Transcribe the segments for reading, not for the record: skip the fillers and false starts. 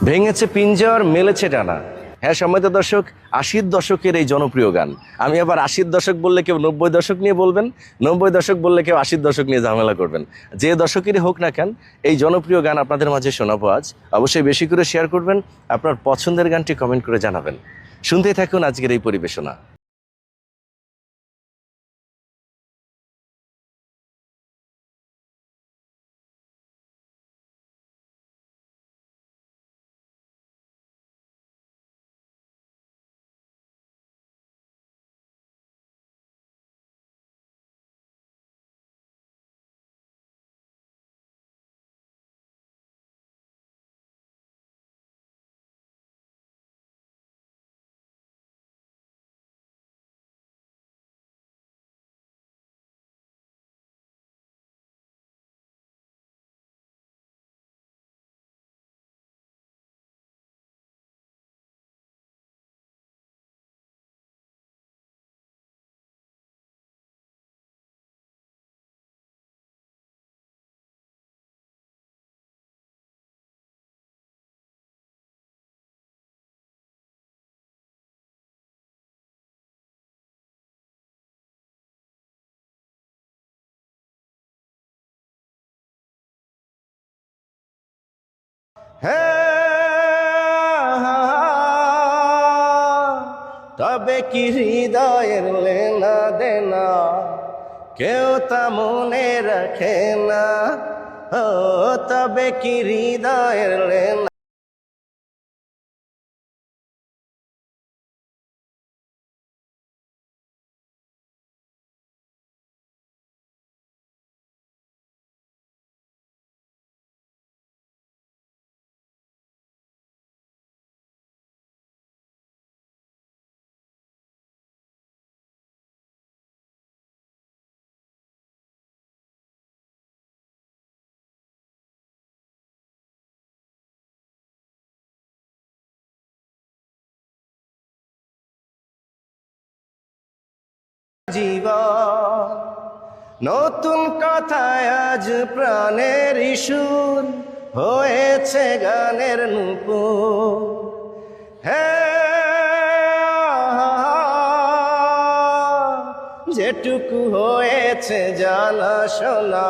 ভেঙেছে পিঞ্জর, মেলেছে ডানা। হ্যাঁ সম্মানিত দর্শক, ৮০ দশকের এই জনপ্রিয় গান। আমি আবার ৮০ দশক বললে কেউ ৯০ দশক নিয়ে বলবেন, ৯০ দশক বললে কেউ ৮০ দশক নিয়ে ঝামেলা করবেন। যে দশকেরই হোক না কেন, এই জনপ্রিয় গান আপনাদের মাঝে শোনাবো আজ। অবশ্যই বেশি করে শেয়ার করবেন, আপনার পছন্দের গানটি কমেন্ট করে জানাবেন। শুনতেই থাকুন আজকের এই পরিবেশনা। তবে কি হৃদয়ের লেনা দেনা কেউ তা মনে রাখে না। ও তবে কি হৃদয়ের লেনা। জীবন নতুন কথায় আজ প্রাণের সুর হয়েছে গানের নূপুর। যেটুকু হয়েছে জানা শোনা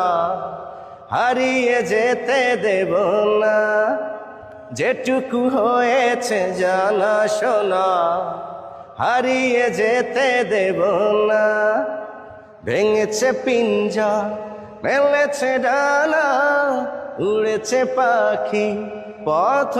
হারিয়ে যেতে দেব না। যেটুকু হয়েছে জানা শোনা হারিয়ে যেতে দেব না। ভেঙেছে পিঞ্জর, মেলেছে ডানা, উড়েছে পাখি পথ